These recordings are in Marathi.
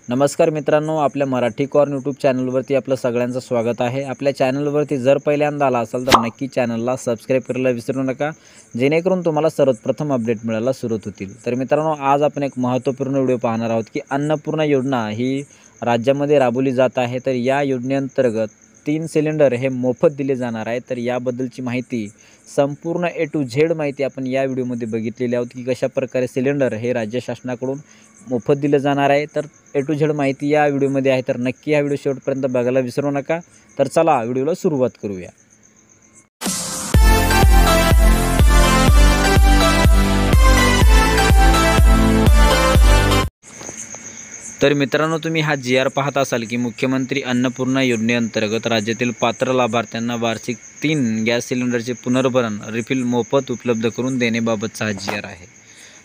नमस्कार मित्रांनो, आपल्या मराठी कॉर्न यूट्यूब चॅनलवरती आपलं सगळ्यांचं स्वागत आहे। आपल्या चॅनलवरती जर पहिल्यांदा आला असाल तर नक्की चॅनलला सबस्क्राईब करायला विसरू नका, जेणेकरून तुम्हाला सर्वप्रथम अपडेट मिळायला सुरुवात होतील। तर मित्रांनो, आज आपण एक महत्त्वपूर्ण व्हिडिओ पाहणार आहोत की अन्नपूर्णा योजना ही राज्यामध्ये राबवली जात आहे। तर या योजनेअंतर्गत 3 सिलेंडर हे मोफत दिले जाणार आहे। तर याबद्दलची माहिती संपूर्ण ए टू झेड माहिती आपण या व्हिडिओमध्ये बघितलेली आहोत की कशाप्रकारे सिलेंडर हे राज्य शासनाकडून मोफत दिले जाणार आहे। तर ए टू झेड माहिती या व्हिडिओमध्ये आहे, तर नक्की हा व्हिडिओ शेवटपर्यंत बघायला विसरू नका। तर चला व्हिडिओला सुरुवात करूया। तर मित्रांनो, तुम्ही हा जी.आर. पाहत असाल की मुख्यमंत्री अन्नपूर्णा योजनेअंतर्गत राज्यातील पात्र लाभार्थ्यांना वार्षिक 3 गॅस सिलेंडरचे पुनर्भरण रिफिल मोफत उपलब्ध करून देण्याबाबतचा हा जी.आर. आहे।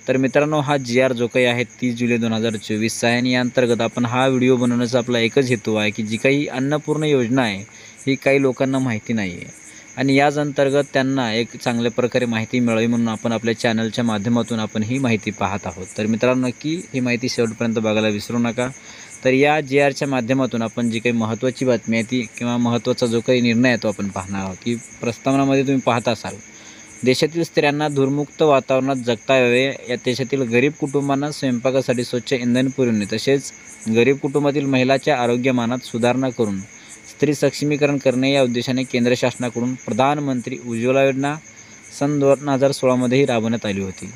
तर मित्रांनो, हा जी.आर. जो काही आहे 30 जुलै 2024 आहे आणि या अंतर्गत आपण हा व्हिडिओ बनवण्याचा आपला एकच हेतू आहे की जी काही अन्नपूर्णा योजना आहे ही काही लोकांना माहिती नाही आहे आणि याच अंतर्गत त्यांना एक चांगल्या प्रकारे माहिती मिळावी म्हणून आपण आपल्या चॅनलच्या माध्यमातून आपण ही माहिती पाहत आहोत। तर मित्रांनो, नक्की ही माहिती शेवटपर्यंत बघायला विसरू नका। तर या जी.आरच्या माध्यमातून आपण जी काही महत्त्वाची बातमी आहे ती किंवा महत्त्वाचा जो काही निर्णय आहे तो आपण पाहणार आहोत की प्रस्तावनामध्ये तुम्ही पाहत असाल, देशातील स्त्रियांना धूरमुक्त वातावरणात जगता यावे, या देशातील गरीब कुटुंबांना स्वयंपाकासाठी स्वच्छ इंधन पुरवणे तसेच गरीब कुटुंबातील महिलांच्या आरोग्यमानात सुधारणा करून स्त्री सक्षमीकरण करणे या उद्देशाने केंद्र शासनाकडून प्रधानमंत्री उज्ज्वला योजना सन 2016 मध्येही राबवण्यात आली होती।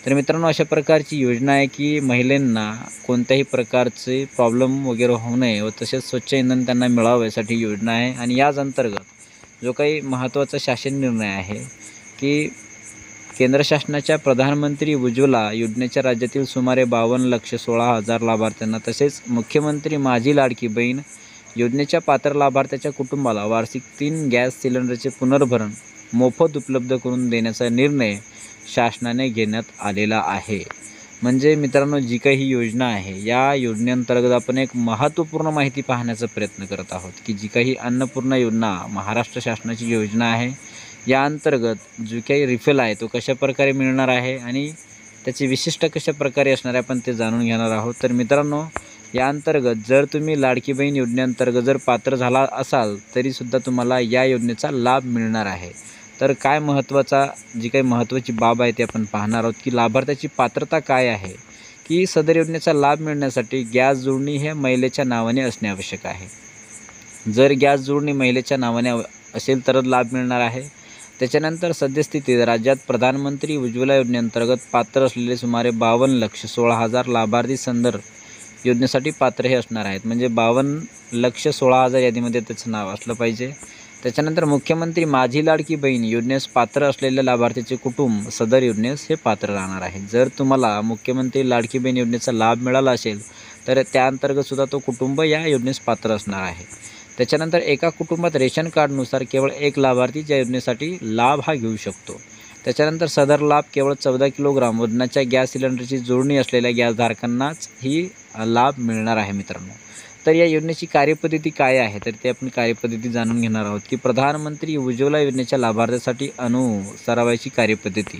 तर मित्रांनो, अशा प्रकारची योजना आहे की महिलांना कोणत्याही प्रकारचे प्रॉब्लेम वगैरे होऊ नये व तसेच स्वच्छ इंधन त्यांना मिळावे यासाठी योजना आहे। आणि याच अंतर्गत जो काही महत्त्वाचा शासन निर्णय आहे की केंद्र शासनाच्या प्रधानमंत्री उज्ज्वला योजनेच्या राज्यातील सुमारे 52,16,000 लाभार्थ्यांना तसेच मुख्यमंत्री माझी लाडकी बहीण योजनेच्या पात्र लाभार्थ्याच्या कुटुंबाला वार्षिक 3 गॅस सिलेंडरचे पुनर्भरण मोफत उपलब्ध करून देण्याचा निर्णय शासनाने घेण्यात आलेला आहे। म्हणजे मित्रांनो, जी काही ही योजना आहे या योजनेअंतर्गत आपण एक महत्त्वपूर्ण माहिती पाहण्याचा प्रयत्न करत आहोत की जी काही अन्नपूर्णा योजना महाराष्ट्र शासनाची योजना आहे, या अंतर्गत जो काही रिफिल आहे तो कशाप्रकारे मिळणार आहे आणि त्याची विशिष्ट कशाप्रकारे असणार आहे आपण ते जाणून घेणार आहोत। तर मित्रांनो, या अंतर्गत जर तुम्ही लाडकी बहीण योजनेअंतर्गत जर पात्र झाला असाल तरीसुद्धा तुम्हाला या योजनेचा लाभ मिळणार आहे। तर काय जी काही महत्त्वाची बाब आहे ते आपण पाहणार आहोत की लाभार्थ्याची पात्रता काय आहे की सदर योजनेचा लाभ मिळण्यासाठी गॅस जोडणी हे महिलेच्या नावाने असणे आवश्यक आहे। जर गॅस जोडणी महिलेच्या नावाने असेल तरच लाभ मिळणार आहे। त्याच्यानंतर सद्यस्थितीत राज्यात प्रधानमंत्री उज्ज्वला योजनेअंतर्गत पात्र असलेले सुमारे 52,16,000 लाभार्थी संदर्भ योजनेसाठी पात्र हे असणार आहेत। म्हणजे 52,16,000 यादीमध्ये त्याचं नाव असलं पाहिजे। त्याच्यानंतर मुख्यमंत्री माझी लाडकी बहीण योजनेस पात्र असलेल्या लाभार्थीचे कुटुंब सदर योजनेस हे पात्र राहणार आहे। जर तुम्हाला मुख्यमंत्री लाडकी बहीण योजनेचा लाभ मिळाला असेल तर त्या अंतर्गत सुद्धा तो कुटुंब या योजनेस पात्र असणार आहे। त्याच्यानंतर एका कुटुंबात रेशन कार्डनुसार केवळ एक लाभार्थी या योजनेसाठी लाभ हा घेऊ शकतो। त्याच्यानंतर सदर लाभ केवळ 14 किलोग्राम वजनाच्या गॅस सिलेंडरची जोडणी असलेल्या गॅसधारकांनाच ही लाभ मिळणार आहे मित्रांनो। तर या योजनेची कार्यपद्धती काय आहे तर ते आपण कार्यपद्धती जाणून घेणार आहोत की प्रधानमंत्री उज्ज्वला योजनेच्या लाभार्थ्यासाठी अनुसरावयाची कार्यपद्धती।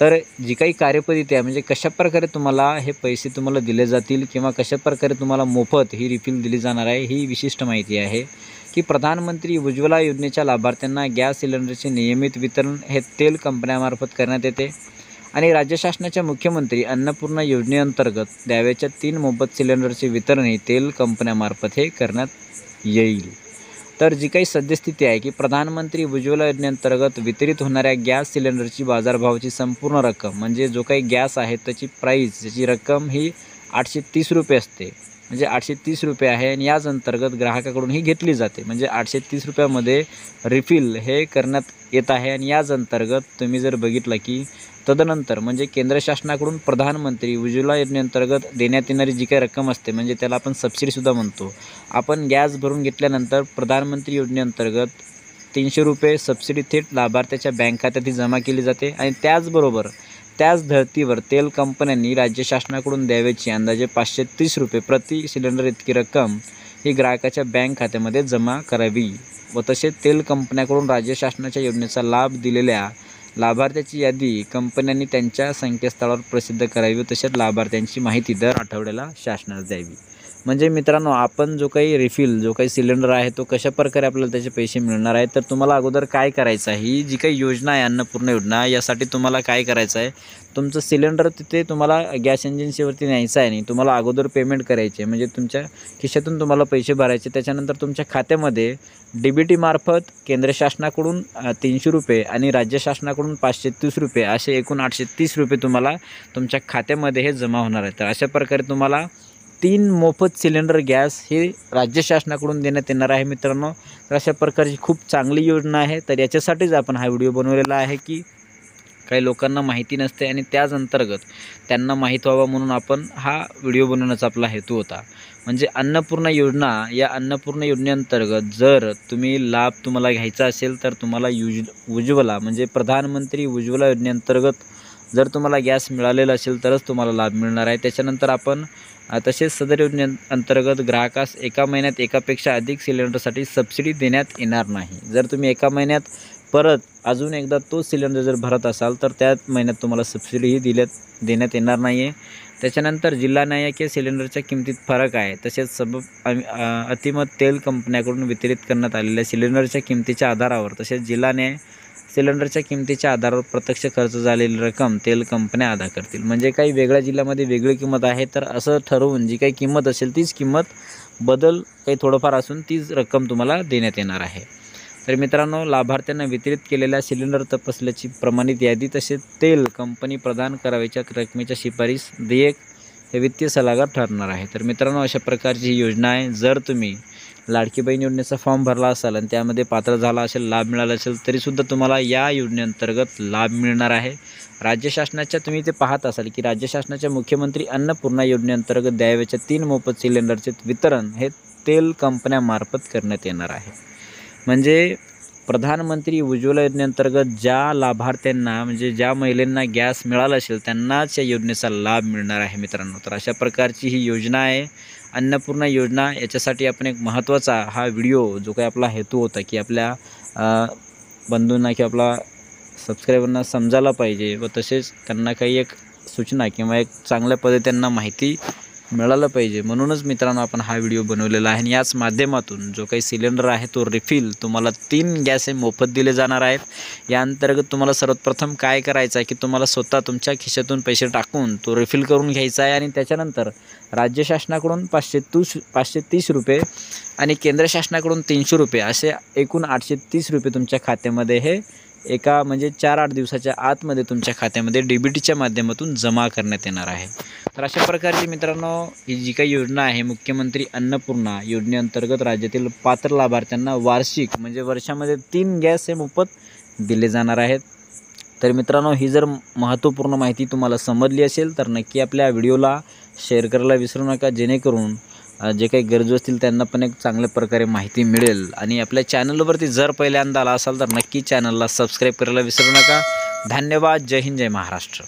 तर जी काही कार्यपद्धती आहे म्हणजे कशाप्रकारे तुम्हाला हे पैसे तुम्हाला दिले जातील किंवा कशाप्रकारे तुम्हाला मोफत ही रिफिल दिली जाणार आहे ही विशिष्ट माहिती आहे की प्रधानमंत्री उज्ज्वला योजनेच्या लाभार्थ्यांना गॅस सिलेंडरचे नियमित वितरण हे तेल कंपन्यांमार्फत करण्यात येते आणि राज्य शासनाच्या मुख्यमंत्री अन्नपूर्णा योजनेअंतर्गत द्यावयाच्या 3 मोफत सिलेंडरचे वितरण हे तेल कंपन्यांमार्फत हे करण्यात येईल। तर जी काही सद्यस्थिती आहे की प्रधानमंत्री उज्ज्वला योजनेअंतर्गत वितरित होणाऱ्या गॅस सिलेंडरची बाजारभावाची संपूर्ण रक्कम म्हणजे जो काही गॅस आहे त्याची प्राईस त्याची रक्कम ही 830 रुपये असते। म्हणजे 830 रुपये आहे आणि याच अंतर्गत ग्राहकाकडून ही घेतली जाते। म्हणजे 830 रुपयामध्ये रिफिल हे करण्यात येत आहे आणि याच अंतर्गत तुम्ही जर बघितलं की तदनंतर म्हणजे केंद्र शासनाकडून प्रधानमंत्री उज्ज्वला योजनेअंतर्गत देण्यात येणारी जी काही रक्कम असते म्हणजे त्याला आपण सबसिडीसुद्धा म्हणतो। आपण गॅस भरून घेतल्यानंतर प्रधानमंत्री योजनेअंतर्गत 300 रुपये सबसिडी थेट लाभार्थ्याच्या बँक खात्यात जमा केली जाते आणि त्याचबरोबर त्याच धर्तीवर तेल कंपन्यांनी राज्य शासनाकडून द्यावयाची अंदाजे 530 रुपये प्रति सिलेंडर इतकी रक्कम ही ग्राहकाच्या बँक खात्यामध्ये जमा करावी व तसेच तेल कंपन्याकडून राज्य शासनाच्या योजनेचा लाभ दिलेल्या लाभार्थ्याची यादी कंपन्यांनी त्यांच्या संकेतस्थळावर प्रसिद्ध करावी व तसेच लाभार्थ्यांची माहिती दर आठवड्याला शासनास द्यावी. म्हणजे मित्रांनो, आपण जो काही रिफिल जो काही सिलेंडर आहे तो कशा प्रकारे आपल्याला त्याचे पैसे मिळणार आहे, तर तुम्हाला अगोदर काय करायचं आहे, ही जी काही योजना आहे अन्नपूर्णा योजना, यासाठी तुम्हाला काय करायचं आहे, तुमचं सिलेंडर तिथे तुम्हाला गॅस एजन्सीवरती न्यायचं आहे आणि तुम्हाला अगोदर पेमेंट करायचे, म्हणजे तुमच्या खिशातून तुम्हाला पैसे भरायचे. त्याच्यानंतर तुमच्या खात्यामध्ये DBT मार्फत केंद्र शासनाकडून 300 रुपये आणि राज्य शासनाकडून 530 रुपये असे एकूण 830 रुपये तुम्हाला तुमच्या खात्यामध्ये हे जमा होणार आहे. तर अशा प्रकारे तुम्हाला 3 मोफत सिलेंडर गॅस हे राज्य शासनाकडून देण्यात येणार आहे मित्रांनो. तर अशा प्रकारची खूप चांगली योजना आहे. तर याच्यासाठीच आपण हा व्हिडिओ बनवलेला आहे की काही लोकांना माहिती नसते आणि त्याच अंतर्गत त्यांना माहीत व्हावं म्हणून आपण हा व्हिडिओ बनवण्याचा आपला हेतू होता. म्हणजे अन्नपूर्णा योजना, या अन्नपूर्णा योजनेअंतर्गत जर तुम्हाला घ्यायचा असेल तर तुम्हाला उज्ज्वला म्हणजे प्रधानमंत्री उज्ज्वला योजनेअंतर्गत जर तुम्हाला गॅस मिळालेला असेल तरच तुम्हाला लाभ मिळणार आहे. त्याच्यानंतर आपण तसेच सदर योजनेअंतर्गत ग्राहकास एका महिन्यात एकापेक्षा अधिक सिलेंडरसाठी सबसिडी देण्यात येणार नाही. जर तुम्ही एका महिन्यात परत अजून एकदा तो सिलेंडर जर भरत असाल तर त्याच महिन्यात तुम्हाला सबसिडीही देण्यात येणार नाही आहे. त्याच्यानंतर जिल्हा न्यायकीय सिलेंडरच्या किमतीत फरक आहे. तसेच अतिमत तेल कंपन्याकडून वितरित करण्यात आलेल्या सिलेंडरच्या किमतीच्या आधारावर तसेच जिल्हा न्याय सिलेंडरच्या किमतीच्या आधारावर प्रत्यक्ष खर्च झालेली रक्कम तेल कंपन्या अदा करतील. म्हणजे काही वेगळ्या जिल्ह्यामध्ये वेगळी किंमत आहे, तर असं ठरवून जी काही किंमत असेल तीच किंमत बदल काही थोडंफार असून तीच रक्कम तुम्हाला देण्यात येणार आहे. तर मित्रांनो, लाभार्थ्यांना वितरित केलेल्या सिलेंडर तपसल्याची प्रमाणित यादी तसेच तेल कंपनी प्रदान करावयाच्या रकमेच्या शिफारस देयक हे वित्तीय सल्लागार ठरणार आहे. तर मित्रांनो, अशा प्रकारची ही योजना आहे. जर तुम्ही लाडकी बहीण योजनेचा फॉर्म भरला असाल आणि त्यामध्ये पात्र झाला असेल, लाभ मिळाला असेल, तरीसुद्धा तुम्हाला या योजनेअंतर्गत लाभ मिळणार आहे. राज्य शासनाच्या तुम्ही ते पाहत असाल की राज्य शासनाच्या मुख्यमंत्री अन्नपूर्णा योजनेअंतर्गत द्यावयाच्या 3 मोफत सिलेंडरचे वितरण हे तेल कंपन्यामार्फत करण्यात येणार आहे. म्हणजे प्रधानमंत्री उज्ज्वला योजनेअंतर्गत ज्या लाभार्थ्यांना म्हणजे ज्या महिलांना गॅस मिळाला असेल त्यांनाच या योजनेचा लाभ मिळणार आहे मित्रांनो. तर अशा प्रकारची ही योजना आहे अन्नपूर्णा योजना. याच्यासाठी आपण एक महत्त्वाचा हा व्हिडिओ जो काही आपला हेतू होता की आपल्या बंधूंना किंवा आपला सबस्क्रायबरना समजायला पाहिजे व तसेच त्यांना काही एक सूचना किंवा एक चांगल्या पद्धतीने त्यांना माहिती मिळालं पाहिजे, म्हणूनच मित्रांनो आपण हा व्हिडिओ बनवलेला आहे. आणि याच माध्यमातून जो काही सिलेंडर आहे तो रिफिल तुम्हाला 3 गॅस हे मोफत दिले जाणार आहेत. या अंतर्गत तुम्हाला सर्वप्रथम काय करायचं आहे की तुम्हाला स्वतः तुमच्या खिशातून पैसे टाकून तो रिफिल करून घ्यायचा आहे आणि त्याच्यानंतर राज्य शासनाकडून 530 रुपये आणि केंद्र शासनाकडून 300 रुपये असे एकूण 830 रुपये तुमच्या खात्यामध्ये हे एका म्हणजे 4-8 दिवसाच्या आतमध्ये तुमच्या खात्यामध्ये DBTच्या माध्यमातून जमा करण्यात येणार आहे. तर अशा प्रकारची मित्रांनो ही जी काही योजना आहे मुख्यमंत्री अन्नपूर्णा योजनेअंतर्गत राज्यातील पात्र लाभार्थ्यांना वार्षिक म्हणजे वर्षामध्ये 3 गॅस हे मोफत दिले जाणार आहेत. तर मित्रांनो, ही जर महत्त्वपूर्ण माहिती तुम्हाला समजली असेल तर नक्की आपल्या व्हिडिओला शेअर करायला विसरू नका, जेणेकरून जे काही गरजू असतील त्यांना पण एक चांगल्या प्रकारे माहिती मिळेल. आणि आपल्या चॅनलवरती जर पहिल्यांदा आला असाल तर नक्की चॅनलला सबस्क्राईब करायला विसरू नका. धन्यवाद. जय हिंद, जय महाराष्ट्र.